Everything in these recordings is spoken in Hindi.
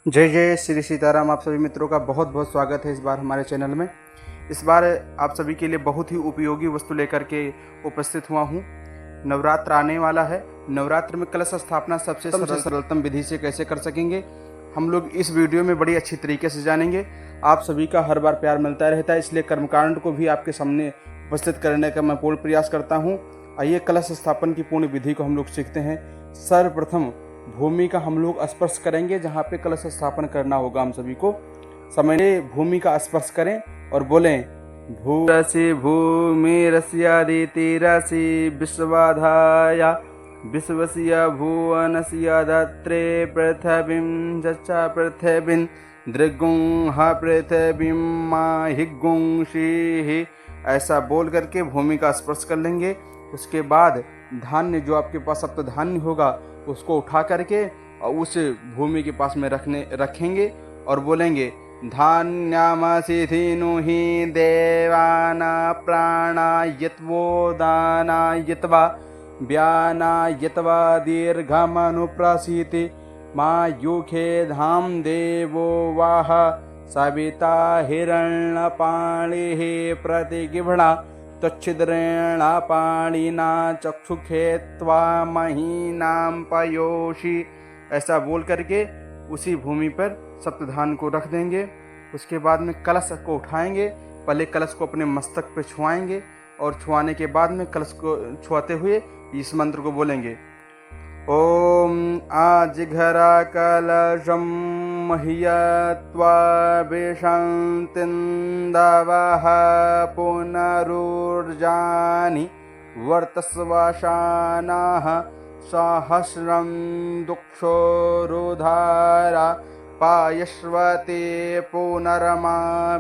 जय जय श्री सीताराम। आप सभी मित्रों का बहुत बहुत स्वागत है इस बार हमारे चैनल में। इस बार आप सभी के लिए बहुत ही उपयोगी वस्तु लेकर के उपस्थित हुआ हूँ। नवरात्र आने वाला है। नवरात्र में कलश स्थापना सबसे सरलतम विधि से कैसे कर सकेंगे, हम लोग इस वीडियो में बड़ी अच्छी तरीके से जानेंगे। आप सभी का हर बार प्यार मिलता रहता है, इसलिए कर्मकांड को भी आपके सामने उपस्थित करने का मैं पूर्ण प्रयास करता हूँ। आइए कलश स्थापन की पूर्ण विधि को हम लोग सीखते हैं। सर्वप्रथम भूमि का हम लोग स्पर्श करेंगे, जहाँ पे कलश स्थापन करना होगा। हम सभी को समय भूमि का स्पर्श करें और बोलें भूरसि भूमि रस्यादिति रसि विश्वाधाया विश्वस्य भुवनस्य धत्रे पृथिवीं चचा पृथिवीं दृगुं हा पृथिवीं माहिगुं शीहि। ऐसा बोल करके भूमि का स्पर्श कर लेंगे। उसके बाद धान्य, जो आपके पास सप्त धान्य होगा, उसको उठा करके और उस भूमि के पास में रखेंगे और बोलेंगे धान्यामसि धीनुहि देवाना प्राणायत्वो दानायत्वा व्यानायत्वा दीर्घमनुप्रासीति मा युखे धाम देवो वाह सविता हिरण्यपाणिः प्रतिगिभणा तच्छिद्रेण पाणिना चक्षुखे त्वा महीनां पयोषि। ऐसा बोल करके उसी भूमि पर सप्तधान को रख देंगे। उसके बाद में कलश को उठाएंगे। पहले कलश को अपने मस्तक पे छुआएंगे और छुआने के बाद में कलश को छुआते हुए इस मंत्र को बोलेंगे ओम आजिघरा कलशं मह्यत्वा विशन्तिन्दवः पुनरुर्जानि वर्तस्वशानाः सहस्रं दुक्षोरुधारा पायश्वते पुनरमा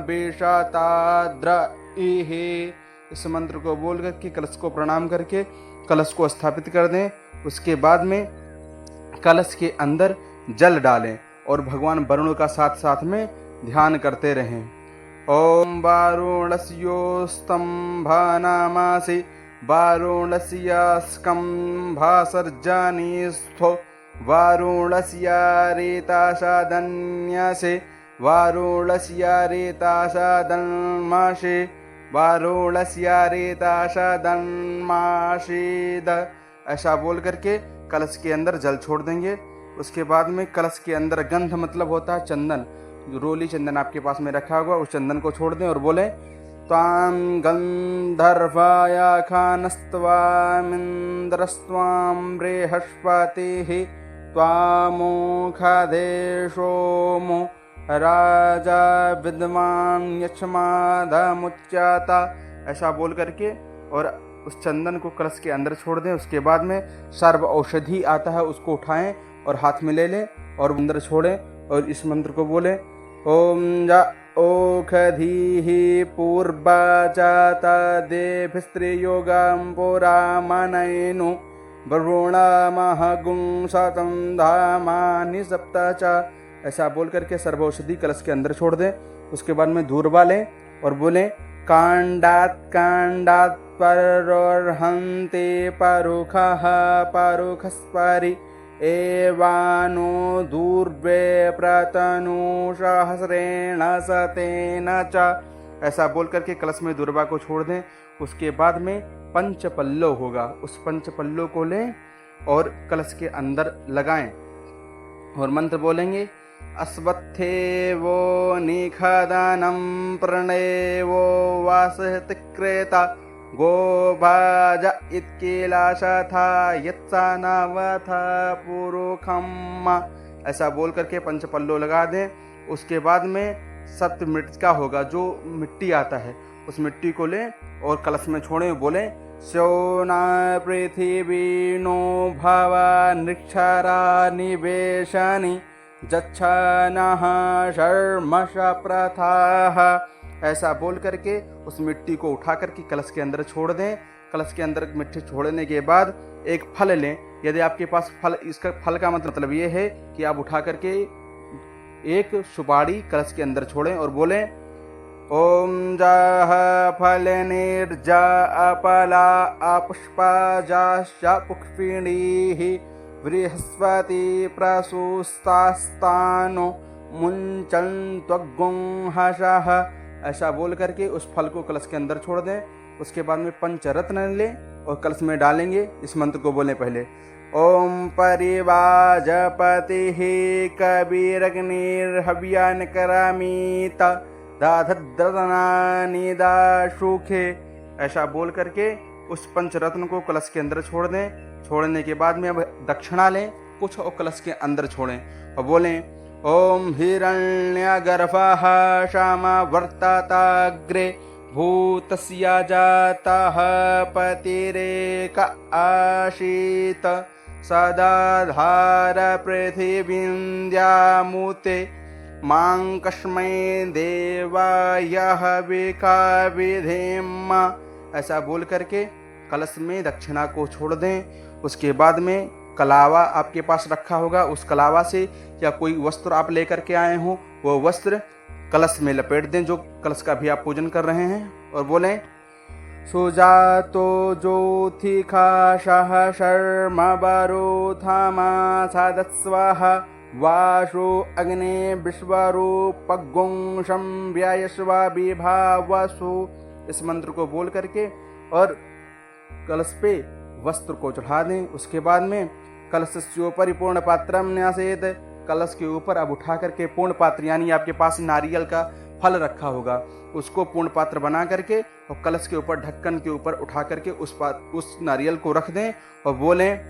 विशताद्रइः। इस मंत्र को बोल करके कलश को प्रणाम करके कलश को स्थापित कर दें। उसके बाद में कलश के अंदर जल डालें और भगवान वरुण का साथ साथ में ध्यान करते रहें। ओम वारुणस्योस्तंभानामासि वारुणस्यस्कंभासर्जनीस्थो वारुणस्यारेताशादन्यसे वारुणस्यारेताशादन्माशे वारुणस्यारेताशादन्माशेद। ऐसा बोल करके कलश के अंदर जल छोड़ देंगे। उसके बाद में कलश के अंदर गंध, मतलब होता है चंदन, जो रोली चंदन आपके पास में रखा होगा, उस चंदन को छोड़ दें और बोले त्वां गंधर्वाया खानस्त्वामिन्द्रस्त्वां बृहस्पतिः त्वामोखदेशोमो राजा विद्वान् यक्षमाधमुच्यता। ऐसा बोल करके और उस चंदन को कलश के अंदर छोड़ दें। उसके बाद में सर्व औषधि आता है, उसको उठाएं और हाथ में ले लें और अंदर छोड़ें और इस मंत्र को बोलें ओम जा ओखधीः पूर्वा जाता देभिस्त्रियोगं पुरामनैनु वरुणमहगुं शतं धामानि सप्त च। ऐसा बोल करके सर्व औषधि कलश के अंदर छोड़ दें। उसके बाद में धूर्वा लें और बोलें कांडात कांडात परोर्हन्ते परुखः परुखस्परि एवानो दूर्वे प्रतनु सहस्रेण सतेन च। ऐसा बोल करके कलश में दुर्वा को छोड़ दें। उसके बाद में पंचपल्लो होगा, उस पंचपल्लो को लें और कलश के अंदर लगाएं और मंत्र बोलेंगे अस्वत्थेवो निखदानं प्रणेवो वासतिक्रेता गोभाज इत्किलाशथा यत्सानावथा पुरुखम्मा। ऐसा बोल करके पंचपल्लो लगा दें। उसके बाद में सप्त मृतिका होगा, जो मिट्टी आता है, उस मिट्टी को लें और कलश में छोड़ें। बोलें स्योना पृथिवी नो भवा निक्षरा निवेशनि जच्छनः शर्मश प्रथाः। ऐसा बोल करके उस मिट्टी को उठा करके कलश के अंदर छोड़ दें। कलश के अंदर मिट्टी छोड़ने के बाद एक फल लें। यदि आपके पास फल, इसका फल का मतलब ये है कि आप उठा करके एक सुपारी कलश के अंदर छोड़ें और बोलें ओम जाह फलनिर्जा अपला अपुष्पा जाश्च पुष्पिणीः बृहस्पति प्रसूस्तास्तानो मुंचन त्वग्गुं हसः, ऐसा बोल करके उस फल को कलश के अंदर छोड़ दें। उसके बाद में पंचरत्न लें और कलश में डालेंगे। इस मंत्र को बोलें पहले, ओम परिवाजपतिः कबीरग्निर्हव्यान् करामीत दाधद्रतनानि दाशुखे, ऐसा बोल करके उस पंचरत्न को कलश के अंदर छोड़ दें। छोड़ने के बाद में अब दक्षिणा लें कुछ और कलश के अंदर छोड़ें और बोलें, ओम हिरण्यगर्भः क्षमावर्तताग्रे भूतस्य जातः पतिरेक आसीत् सदाधार पृथिवीन्द्यामुते मां कस्मै देवाय हविका विधेम, ऐसा बोल करके कलश में दक्षिणा को छोड़ दें। उसके बाद में कलावा आपके पास रखा होगा, उस कलावा से या कोई वस्त्र आप लेकर के आए हो वो वस्त्र कलश में लपेट दें जो कलश का भी आप पूजन कर रहे हैं और बोलें, सुजातो ज्योतिषा शर्म वरुथमा सदस्वः वाशो अग्ने विश्वरूपगुं संव्ययस्व विभावसु, इस मंत्र को बोल करके और कलश पे वस्त्र को चढ़ा दें। उसके बाद में कलशस्योपरि पूर्ण पात्रम न्यासेत, कलश के ऊपर अब उठा करके पूर्ण पात्र यानी आपके पास नारियल का फल रखा होगा उसको पूर्ण पात्र बना करके और कलश के ऊपर ढक्कन के ऊपर उठा करके उस नारियल को रख दें और बोलें,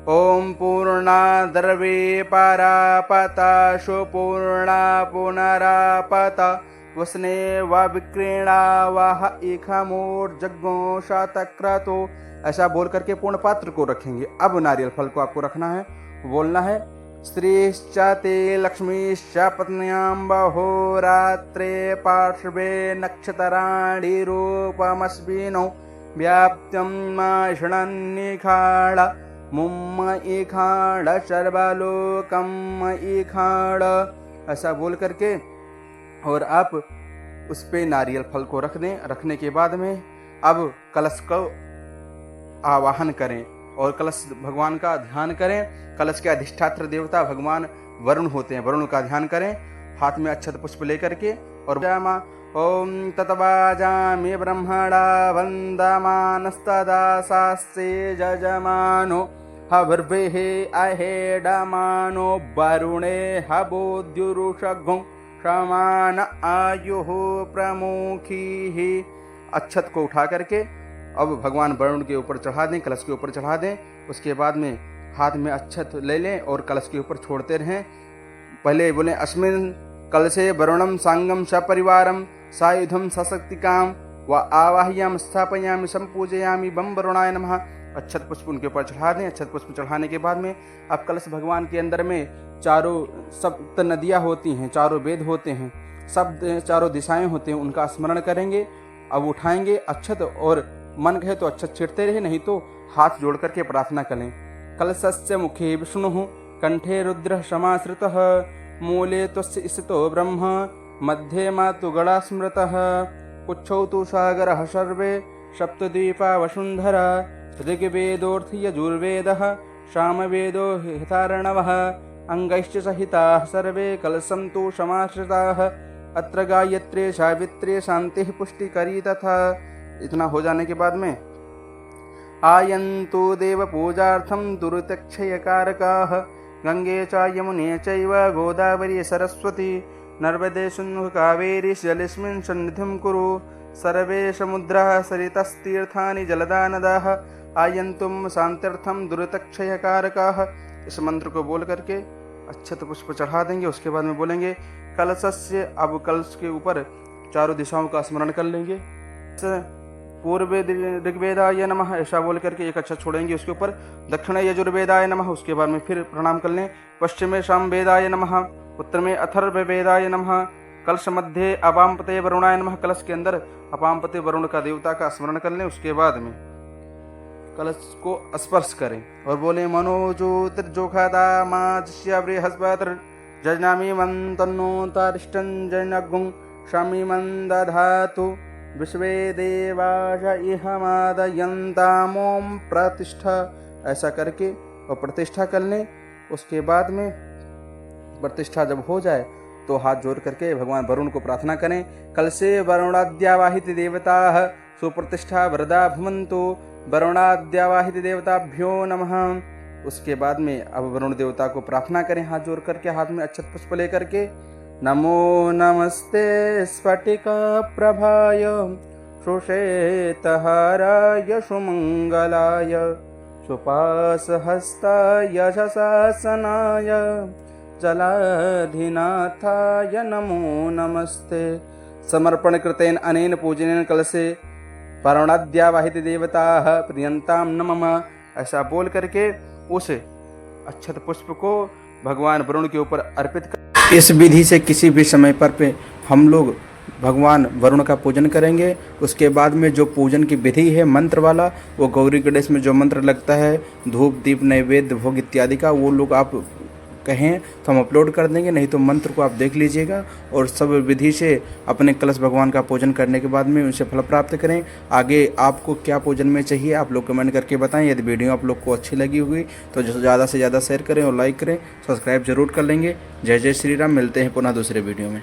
ओम पूर्णा द्रवे परापता सुपूर्णा पुनरापता वसने व विक्रीणा वाह इखमोर्जग्गो शतक्रतो, ऐसा बोल करके पूर्ण पात्र को रखेंगे। अब नारियल फल को आपको रखना है, बोलना है, स्त्रीश्च ते लक्ष्मीश्च पत्न्यां बहोरात्रे पार्श्वे नक्षत्राणि रूपमस्मिनो व्याप्त्यं माषणन्निखाड मुम्म इखाड सर्वलोकम इखाड, ऐसा बोल करके और आप उस पे नारियल फल को रख दें। रखने के बाद में अब कलश को आवाहन करें और कलश भगवान का ध्यान करें। कलश के अधिष्ठात्र देवता भगवान वरुण होते हैं, वरुण का ध्यान करें हाथ में अक्षत पुष्प लेकर के और ओम ततवाजामि ब्रह्मणा वंदमानस्तदा शास्त्रे जजमानो हवर्वेः अहेडमानो वरुणे हबोद्युरुषघुं समान आयुः प्रमुखी। अक्षत को उठा करके अब भगवान वरुण के ऊपर चढ़ा दें, कलश के ऊपर चढ़ा दें। उसके बाद में हाथ में अक्षत ले लें और कलश के ऊपर छोड़ते रहें। पहले बोलें, अस्मिन् कलशे वरुणं सांगम सपरिवारम सायुधम सशक्तिकाम व आवाह्याम स्थापयामि संपूजयामि बम वरुणाय नमः। अक्षत पुष्प उनके ऊपर चढ़ा दें। अक्षत पुष्प चढ़ाने के बाद में अब कलश भगवान के अंदर में चारों सप्त नदियाँ होती हैं, चारों वेद होते हैं, सब चारों दिशाएं होते हैं, उनका स्मरण करेंगे। अब उठाएंगे अक्षत और मन कहे तो अक्षत छींटते रहे, नहीं तो हाथ जोड़ करके प्रार्थना करें। कलशस्य मुखे विष्णुः कंठे रुद्रः समाश्रितः मूले त्वस्य स्थितो ब्रह्म मध्ये मातु गणा स्मृतः पुच्छौ तु सागरः सर्वे सप्तद्वीपा वसुन्धरा ऋग्वेदोऽर्थ यजुर्वेदः सामवेदो हितार्णवः अंगैश्च सहिताः सर्वे कलशं तु समाश्रिताः अत्र गायत्री सावित्री शांतिः पुष्टिकरी तथा। इतना हो जाने के बाद में आयन्तु देव पूजार्थं दुरितक्षयकारकाः गंगे च यमुने चैव गोदावरी सरस्वती नर्मदे सिन्धु कावेरी जलेस्मिन् सन्निधिं कुरु सर्वे समुद्राः सरितस्तीर्थानि जलदा नदाः आयन्तुं शान्त्यर्थं दुरितक्षयकारकाः। इस मंत्र को बोल करके अक्षत पुष्प चढ़ा देंगे। उसके बाद में बोलेंगे कलशस्य, अब कलश के ऊपर चारों दिशाओं का स्मरण कर लेंगे। पूर्वे ऋग्वेदाय नमः ऐसा बोल करके एक अक्षर छोड़ेंगे, उसके ऊपर दक्षिणे यजुर्वेदाय नमः, उसके बाद में फिर प्रणाम कर लें। पश्चिमे सामवेदाय नमः, उत्तर में अथर्ववेदाय नमः, कलश मध्य अपामपते वरुणाय नमः, कलश के अंदर अपामपते वरुण का देवता का स्मरण कर लें। उसके बाद में कलश को स्पर्श करें और बोले मनोज्योतिर्जोखादा माज्य बृहस्पति जजनामि मंतन्नो तारिष्टं जैनगुं शमी मंदधातु विश्वे देवाश इहमादयन्तामों प्रतिष्ठा, ऐसा करके और प्रतिष्ठा कर लें। उसके बाद में प्रतिष्ठा जब हो जाए तो हाथ जोड़ करके भगवान वरुण को प्रार्थना करें। कल से वरुणाद्यावाहित देवता सुप्रतिष्ठा वरदा भवन्तु, वरुणाद्यावाहित देवताभ्यो नमः। उसके बाद में अब वरुण देवता को प्रार्थना करें हाथ जोड़ करके, हाथ में अक्षत पुष्प लेकर के। नमो नमस्ते स्फटिक प्रभाय श्वेतहाराय सुमंगलाय सुपासहस्ताय शशासनाय जलाधिनाथाय नमो नमस्ते। समर्पण कृतेन अनेन पूजनेन कलशे वरुणाद्यावाहित देवताः प्रियंताम नमः। ऐसा बोल करके उस अक्षत पुष्प को भगवान वरुण के ऊपर अर्पित कर, इस विधि से किसी भी समय पर पे हम लोग भगवान वरुण का पूजन करेंगे। उसके बाद में जो पूजन की विधि है मंत्र वाला, वो गौरी गणेश में जो मंत्र लगता है धूप दीप नैवेद्य भोग इत्यादि का, वो लोग आप कहें तो हम अपलोड कर देंगे, नहीं तो मंत्र को आप देख लीजिएगा और सब विधि से अपने कलश भगवान का पूजन करने के बाद में उनसे फल प्राप्त करें। आगे आपको क्या पूजन में चाहिए आप लोग कमेंट करके बताएं। यदि वीडियो आप लोग को अच्छी लगी हुई तो ज़्यादा से ज़्यादा शेयर करें और लाइक करें, सब्सक्राइब जरूर कर लेंगे। जय जय श्री राम। मिलते हैं पुनः दूसरे वीडियो में।